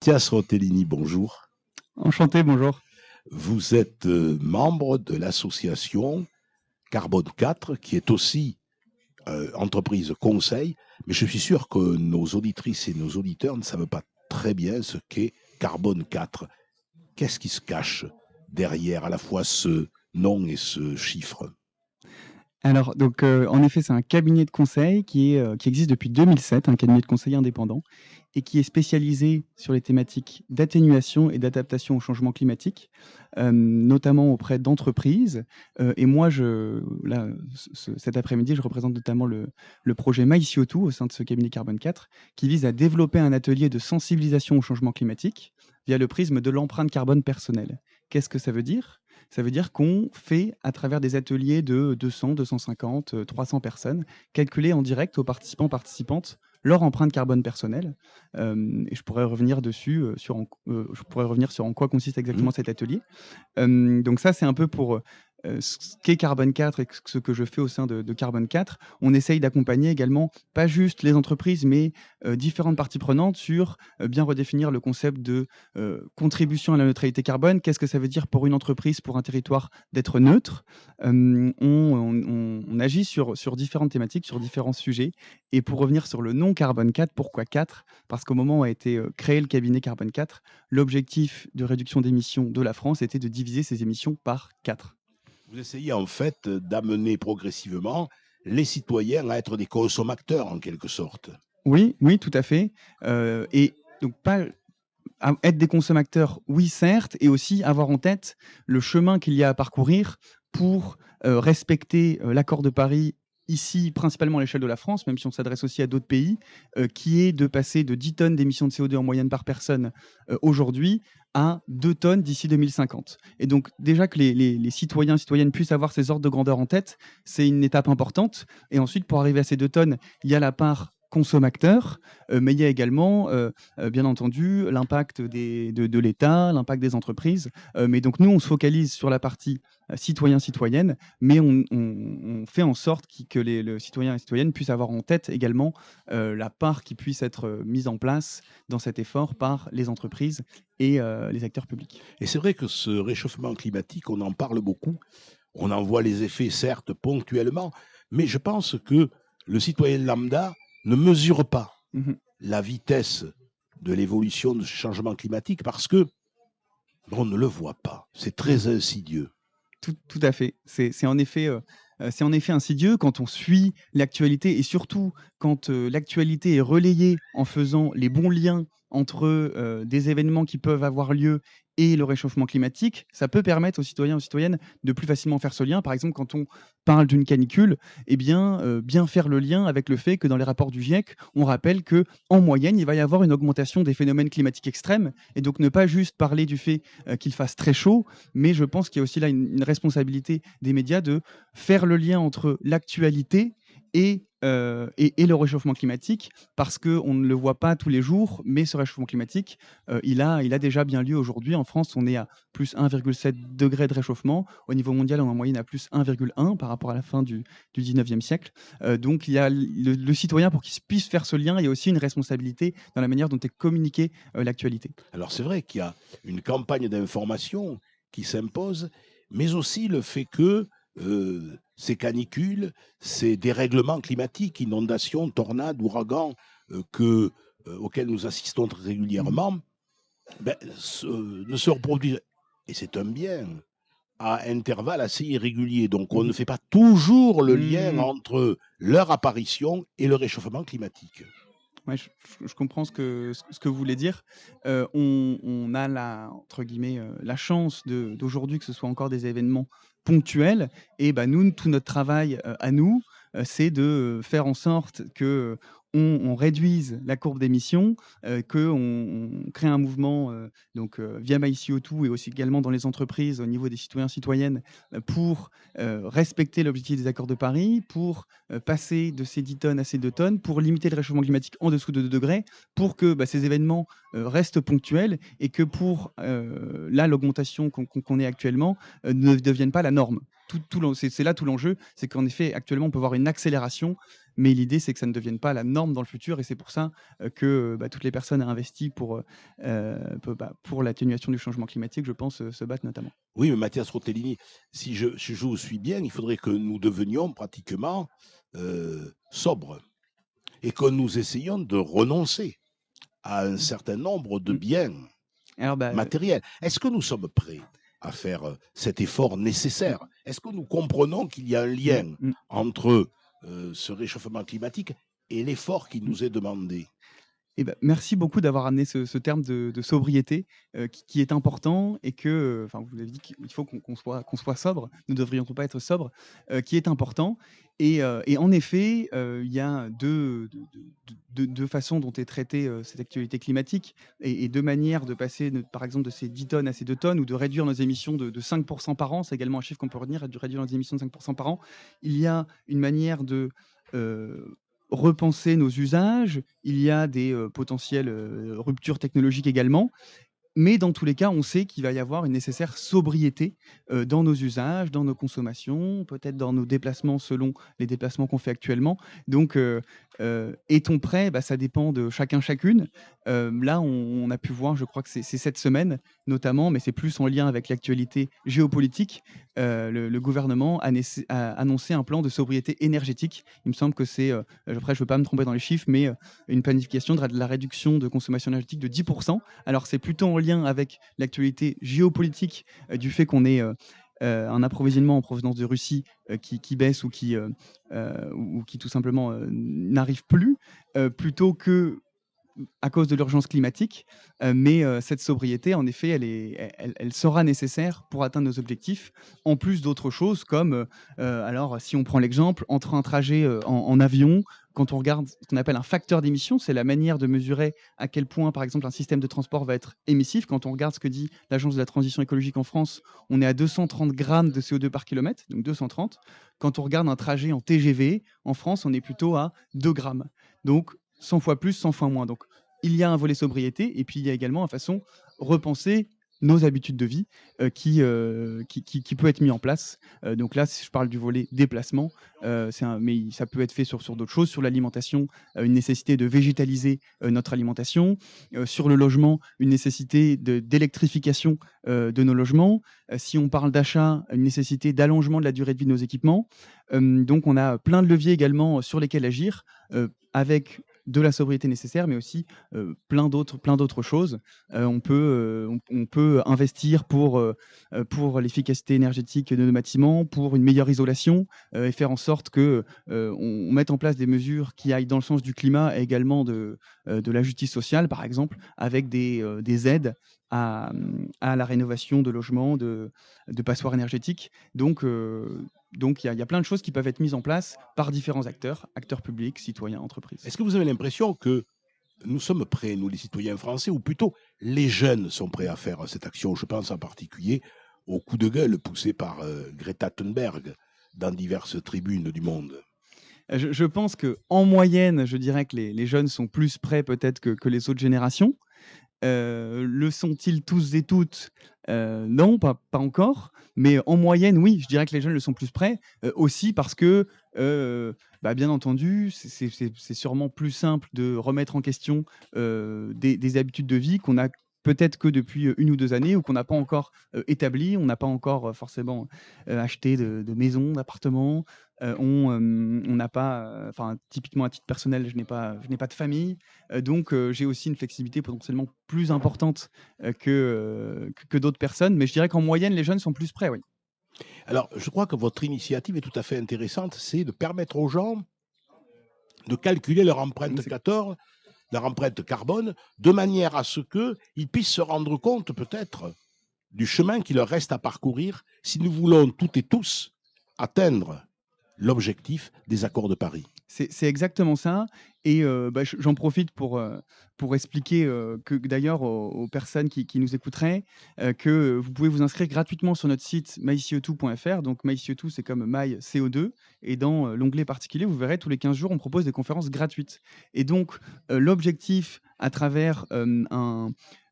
Mathias Rotellini, bonjour. Enchanté, bonjour. Vous êtes membre de l'association Carbone 4, qui est aussi entreprise conseil, mais je suis sûr que nos auditrices et nos auditeurs ne savent pas très bien ce qu'est Carbone 4. Qu'est-ce qui se cache derrière à la fois ce nom et ce chiffre? Alors, donc, en effet, c'est un cabinet de conseil qui existe depuis 2007, un cabinet de conseil indépendant et qui est spécialisé sur les thématiques d'atténuation et d'adaptation au changement climatique, notamment auprès d'entreprises. Et moi, là, cet après-midi, je représente notamment le projet MyCO2 au sein de ce cabinet Carbone 4, qui vise à développer un atelier de sensibilisation au changement climatique via le prisme de l'empreinte carbone personnelle. Qu'est-ce que ça veut dire? Ça veut dire qu'on fait, à travers des ateliers de 200, 250, 300 personnes, calculer en direct aux participants, participantes, leur empreinte carbone personnelle. Et je pourrais revenir dessus, je pourrais revenir sur en quoi consiste Mmh. exactement cet atelier. Donc ça, c'est un peu pour, ce qu'est Carbone 4 et ce que je fais au sein de Carbone 4. On essaye d'accompagner également, pas juste les entreprises, mais différentes parties prenantes sur, bien redéfinir le concept de, contribution à la neutralité carbone. Qu'est-ce que ça veut dire pour une entreprise, pour un territoire d'être neutre? On agit sur différentes thématiques, sur différents sujets. Et pour revenir sur le nom Carbone 4, pourquoi 4? Parce qu'au moment où a été, créé le cabinet Carbone 4, l'objectif de réduction d'émissions de la France était de diviser ses émissions par 4. Vous essayez en fait d'amener progressivement les citoyens à être des consommateurs en quelque sorte. Oui, oui, tout à fait. Et donc pas être des consommateurs, oui, certes, et aussi avoir en tête le chemin qu'il y a à parcourir pour respecter l'accord de Paris, ici principalement à l'échelle de la France, même si on s'adresse aussi à d'autres pays, qui est de passer de 10 tonnes d'émissions de CO2 en moyenne par personne aujourd'hui à 2 tonnes d'ici 2050. Et donc déjà que les citoyens et citoyennes puissent avoir ces ordres de grandeur en tête, c'est une étape importante. Et ensuite, pour arriver à ces 2 tonnes, il y a la part consommateur, mais il y a également, bien entendu, l'impact de l'État, l'impact des entreprises. Mais donc nous, on se focalise sur la partie citoyen-citoyenne, mais on fait en sorte que le citoyen et citoyenne puissent avoir en tête également la part qui puisse être mise en place dans cet effort par les entreprises et les acteurs publics. Et c'est vrai que ce réchauffement climatique, on en parle beaucoup, on en voit les effets certes ponctuellement, mais je pense que le citoyen lambda ne mesure pas Mmh. la vitesse de l'évolution de ce changement climatique parce que on ne le voit pas. C'est très insidieux. Tout à fait. C'est en effet insidieux quand on suit l'actualité et surtout quand, l'actualité est relayée en faisant les bons liens entre, des événements qui peuvent avoir lieu et le réchauffement climatique. Ça peut permettre aux citoyens, aux citoyennes de plus facilement faire ce lien. Par exemple, quand on parle d'une canicule, eh bien, bien faire le lien avec le fait que dans les rapports du GIEC, on rappelle que en moyenne, il va y avoir une augmentation des phénomènes climatiques extrêmes et donc ne pas juste parler du fait, qu'il fasse très chaud, mais je pense qu'il y a aussi là une responsabilité des médias de faire le lien entre l'actualité et le réchauffement climatique, parce qu'on ne le voit pas tous les jours, mais ce réchauffement climatique, il a déjà bien lieu aujourd'hui. En France, on est à plus 1,7 degrés de réchauffement. Au niveau mondial, on est en moyenne à plus 1,1 par rapport à la fin du 19e siècle. Donc il y a le citoyen, pour qu'il puisse faire ce lien, il y a aussi une responsabilité dans la manière dont est communiquée l'actualité. Alors c'est vrai qu'il y a une campagne d'information qui s'impose, mais aussi le fait que ces canicules, ces dérèglements climatiques, inondations, tornades, ouragans auxquels nous assistons très Mmh. régulièrement, ne se reproduisent, et c'est un bien, à intervalles assez irréguliers. Donc on ne Mmh. fait pas toujours le lien Mmh. entre leur apparition et le réchauffement climatique. Ouais, je comprends ce que vous voulez dire. On a la entre guillemets, la chance d'aujourd'hui que ce soit encore des événements ponctuels et bah, nous, tout notre travail, à nous, c'est de, faire en sorte que, on réduise la courbe d'émissions, qu'on crée un mouvement, donc via MyCO2 et aussi également dans les entreprises au niveau des citoyens, citoyennes, pour, respecter l'objectif des accords de Paris, pour passer de ces 10 tonnes à ces 2 tonnes pour limiter le réchauffement climatique en dessous de 2 degrés, pour que bah, ces événements restent ponctuels et que pour là, l'augmentation qu'on ait actuellement ne devienne pas la norme. C'est là tout l'enjeu, c'est qu'en effet, actuellement, on peut voir une accélération mais l'idée, c'est que ça ne devienne pas la norme dans le futur et c'est pour ça que toutes les personnes investies pour l'atténuation du changement climatique, je pense, se battent notamment. Oui, mais Mathias Rotellini, si je vous suis bien, il faudrait que nous devenions pratiquement sobres et que nous essayions de renoncer à un certain nombre de Mmh. biens Alors, matériels. Est-ce que nous sommes prêts à faire cet effort mmh, nécessaire? Est-ce que nous comprenons qu'il y a un mmh, lien mmh, entre ce réchauffement climatique et l'effort qui mmh. nous est demandé? Eh ben, merci beaucoup d'avoir amené ce terme de sobriété, qui est important et que, enfin, vous avez dit qu'il faut qu'on soit sobre, ne devrions-nous pas être sobre, qui est important et en effet, il y a deux façons dont est traitée, cette actualité climatique et 2 manières de passer par exemple de ces 10 tonnes à ces 2 tonnes ou de réduire nos émissions de 5 par an. C'est également un chiffre qu'on peut retenir, de réduire nos émissions de 5 par an. Il y a une manière de, heu, repenser nos usages, il y a des, potentielles, ruptures technologiques également. Mais dans tous les cas, on sait qu'il va y avoir une nécessaire sobriété, dans nos usages, dans nos consommations, peut-être dans nos déplacements selon les déplacements qu'on fait actuellement. Donc, est-on prêt? Ça dépend de chacun, chacune. Là, on a pu voir, je crois que c'est cette semaine notamment, mais c'est plus en lien avec l'actualité géopolitique, le gouvernement a annoncé un plan de sobriété énergétique. Il me semble que c'est, après je ne veux pas me tromper dans les chiffres, mais, une planification de la réduction de consommation énergétique de 10. Alors c'est plutôt en lien avec l'actualité géopolitique, du fait qu'on ait, un approvisionnement en provenance de Russie, qui baisse ou qui tout simplement, n'arrive plus, plutôt que à cause de l'urgence climatique, mais cette sobriété, en effet, elle sera nécessaire pour atteindre nos objectifs, en plus d'autres choses comme, alors si on prend l'exemple, entre un trajet, en avion, quand on regarde ce qu'on appelle un facteur d'émission, c'est la manière de mesurer à quel point, par exemple, un système de transport va être émissif. Quand on regarde ce que dit l'Agence de la transition écologique en France, on est à 230 grammes de CO2 par kilomètre, donc 230. Quand on regarde un trajet en TGV, en France, on est plutôt à 2 grammes. Donc 100 fois plus, 100 fois moins. Donc il y a un volet sobriété et puis il y a également la façon repenser nos habitudes de vie qui peut être mis en place. Donc là, si je parle du volet déplacement, mais ça peut être fait sur d'autres choses, sur l'alimentation, une nécessité de végétaliser notre alimentation, sur le logement, une nécessité d'électrification de nos logements. Si on parle d'achat, une nécessité d'allongement de la durée de vie de nos équipements. Donc on a plein de leviers également sur lesquels agir avec de la sobriété nécessaire, mais aussi plein d'autres choses. On peut investir pour l'efficacité énergétique de nos bâtiments, pour une meilleure isolation, et faire en sorte que on mette en place des mesures qui aillent dans le sens du climat et également de la justice sociale, par exemple, avec des aides à la rénovation de logements, de passoires énergétiques. Donc il y a plein de choses qui peuvent être mises en place par différents acteurs, acteurs publics, citoyens, entreprises. Est-ce que vous avez l'impression que nous sommes prêts, nous les citoyens français, ou plutôt les jeunes sont prêts à faire cette action? Je pense en particulier au coup de gueule poussé par Greta Thunberg dans diverses tribunes du monde. Je pense qu'en moyenne, je dirais que les jeunes sont plus prêts peut-être que les autres générations. Le sont-ils tous et toutes? Non, pas encore, mais en moyenne, oui, je dirais que les jeunes le sont plus près, aussi parce que, bien entendu, c'est sûrement plus simple de remettre en question, des habitudes de vie qu'on a peut-être que depuis, 1 ou 2 années ou qu'on n'a pas encore, établies. On n'a pas encore, forcément, acheté de maisons, d'appartements, on n'a pas, enfin, typiquement à titre personnel, je n'ai pas de famille. Donc j'ai aussi une flexibilité potentiellement plus importante, que d'autres personnes, mais je dirais qu'en moyenne, les jeunes sont plus prêts, oui. Alors, je crois que votre initiative est tout à fait intéressante, c'est de permettre aux gens de calculer Mmh, c'est leur empreinte carbone, de manière à ce qu'ils puissent se rendre compte peut-être du chemin qu'il leur reste à parcourir si nous voulons toutes et tous atteindre l'objectif des accords de Paris. c'est exactement ça et j'en profite pour expliquer, que d'ailleurs aux personnes qui nous écouteraient, que vous pouvez vous inscrire gratuitement sur notre site myco2.fr. Donc myco2, c'est comme my CO2 et dans, l'onglet particulier, vous verrez tous les 15 jours, on propose des conférences gratuites et donc, l'objectif à travers,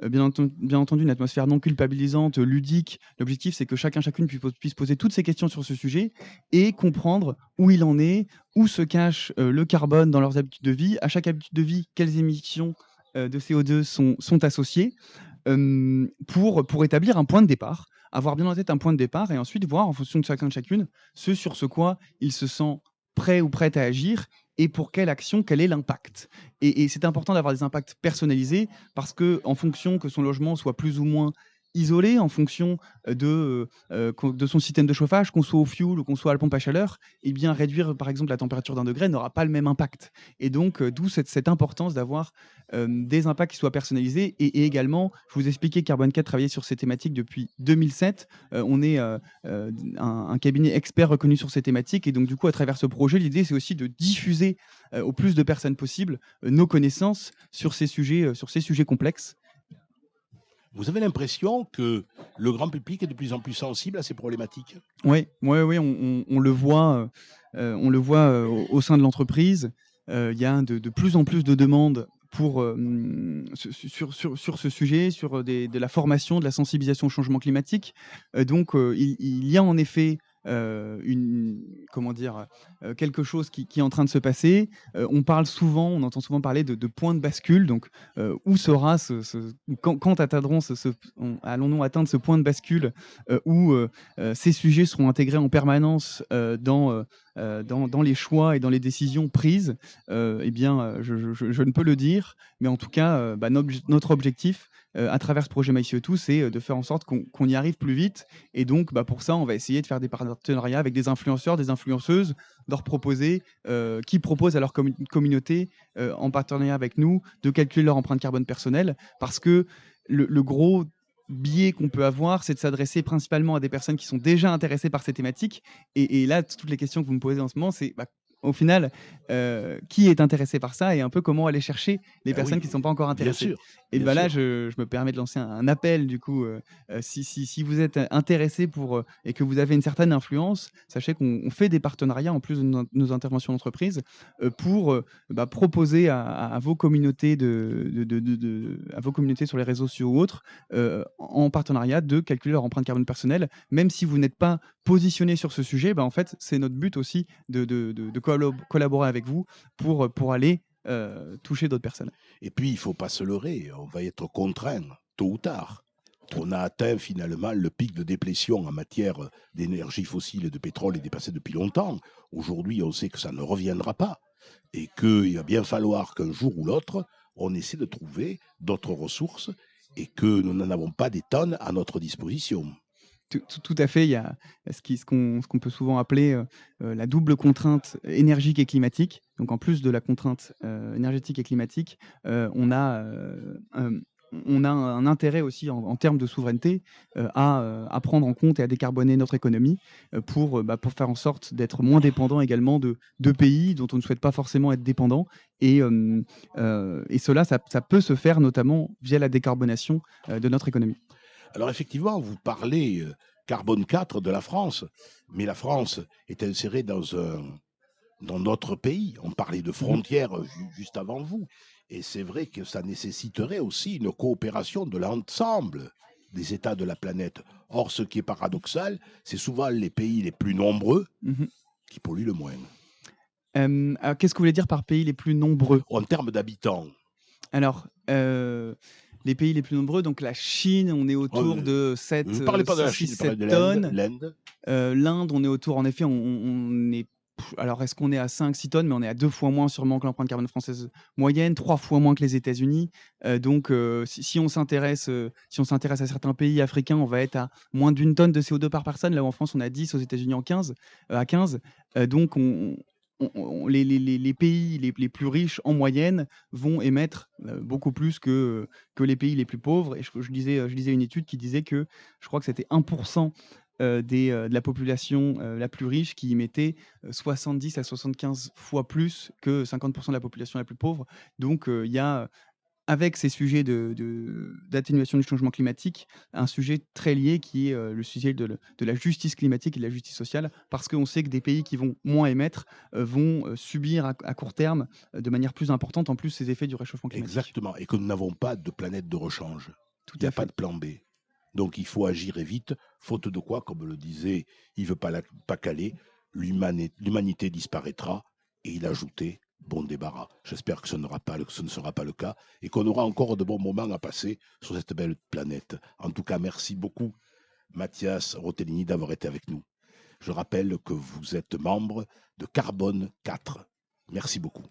bien entendu une atmosphère non culpabilisante, ludique. L'objectif, c'est que chacun, chacune puisse poser toutes ses questions sur ce sujet et comprendre où il en est, où se cache, le carbone dans leurs habitudes de vie, à chaque habitude de vie, quelles émissions, de CO2 sont associées, pour établir un point de départ, avoir bien en tête un point de départ et ensuite voir en fonction de chacun de chacune, ce sur ce quoi il se sent prêt ou prête à agir et pour quelle action, quel est l'impact. Et c'est important d'avoir des impacts personnalisés parce que en fonction que son logement soit plus ou moins isolé, en fonction de son système de chauffage, qu'on soit au fioul ou qu'on soit à la pompe à chaleur, eh bien réduire par exemple la température d'un degré n'aura pas le même impact. Et donc, d'où cette importance d'avoir des impacts qui soient personnalisés. Et également, je vous expliquais que Carbone 4 travaillait sur ces thématiques depuis 2007. On est un cabinet expert reconnu sur ces thématiques. Et donc, du coup, à travers ce projet, l'idée, c'est aussi de diffuser au plus de personnes possible nos connaissances sur ces sujets complexes. Vous avez l'impression que le grand public est de plus en plus sensible à ces problématiques? Oui, ouais, ouais, on le voit, au sein de l'entreprise. Il y a de plus en plus de demandes pour, sur ce sujet, sur, de la formation, de la sensibilisation au changement climatique. Donc, il y a en effet, une comment dire? Quelque chose qui est en train de se passer. On entend souvent parler de point de bascule. Donc, où sera quand atteindrons allons-nous atteindre ce point de bascule, où, ces sujets seront intégrés en permanence dans les choix et dans les décisions prises. Eh bien, je ne peux le dire, mais en tout cas, notre objectif à travers ce projet MyCO2, c'est de faire en sorte qu'on y arrive plus vite. Et donc, pour ça, on va essayer de faire des partenariats avec des influenceurs, des influenceuses, leur proposer, qui proposent à leur communauté, en partenariat avec nous, de calculer leur empreinte carbone personnelle. Parce que le gros biais qu'on peut avoir, c'est de s'adresser principalement à des personnes qui sont déjà intéressées par ces thématiques. Et là, toutes les questions que vous me posez en ce moment, c'est au final, qui est intéressé par ça et un peu comment aller chercher les Ben personnes oui, qui ne sont pas encore bien intéressées. sûr, Et bien ben là, sûr. je me permets de lancer un appel du coup, si vous êtes intéressé et que vous avez une certaine influence, sachez qu'on fait des partenariats en plus de nos interventions d'entreprise, pour proposer à vos communautés à vos communautés sur les réseaux sociaux ou autres, en partenariat, de calculer leur empreinte carbone personnelle. Même si vous n'êtes pas positionné sur ce sujet, en fait, c'est notre but aussi de collaborer avec vous pour aller toucher d'autres personnes. Et puis, il ne faut pas se leurrer, on va être contraint, tôt ou tard. On a atteint finalement le pic de déplétion en matière d'énergie fossile et de pétrole est dépassé depuis longtemps. Aujourd'hui, on sait que ça ne reviendra pas et qu'il va bien falloir qu'un jour ou l'autre, on essaie de trouver d'autres ressources et que nous n'en avons pas des tonnes à notre disposition. Tout à fait, il y a ce qu'on peut souvent appeler la double contrainte énergique et climatique. Donc en plus de la contrainte énergétique et climatique, on a un intérêt aussi en termes de souveraineté à prendre en compte et à décarboner notre économie pour faire en sorte d'être moins dépendant également de pays dont on ne souhaite pas forcément être dépendant. Et cela, ça peut se faire notamment via la décarbonation de notre économie. Alors effectivement, vous parlez carbone 4 de la France, mais la France est insérée dans notre pays. On parlait de Mhm. frontières juste avant vous. Et c'est vrai que ça nécessiterait aussi une coopération de l'ensemble des États de la planète. Or, ce qui est paradoxal, c'est souvent les pays les plus nombreux Mhm. qui polluent le moins. Alors qu'est-ce que vous voulez dire par pays les plus nombreux? En termes d'habitants, Alors, les pays les plus nombreux, donc la Chine, on est autour de je ne parlais pas de la Chine, je parlais 6-7 de l'Inde. tonnes. L'Inde, L'Inde, on est autour, en effet, on est alors est-ce qu'on est à 5-6 tonnes? Mais on est à 2 fois moins sûrement que l'empreinte carbone française moyenne, 3 fois moins que les États-Unis. Donc si si on s'intéresse à certains pays africains, on va être à moins d'une tonne de CO2 par personne, là où en France on a 10, aux États-Unis à 15. Donc les pays les plus riches en moyenne vont émettre beaucoup plus que les pays les plus pauvres. Et je lisais une étude qui disait que je crois que c'était 1% de la population la plus riche qui émettait 70 à 75 fois plus que 50% de la population la plus pauvre. Donc il y a, avec ces sujets d'atténuation du changement climatique, un sujet très lié qui est le sujet de la justice climatique et de la justice sociale, parce qu'on sait que des pays qui vont moins émettre vont subir à court terme de manière plus importante en plus ces effets du réchauffement climatique. exactement, et que nous n'avons pas de planète de rechange. Tout Il n'y à a pas fait. de plan B. Donc il faut agir et vite, faute de quoi, comme le disait Yves Pas-Calais, l'humanité disparaîtra. Et il ajoutait bon débarras. J'espère que ce ne sera pas le cas et qu'on aura encore de bons moments à passer sur cette belle planète. En tout cas, merci beaucoup, Mathias Rotellini, d'avoir été avec nous. Je rappelle que vous êtes membre de Carbone 4. Merci beaucoup.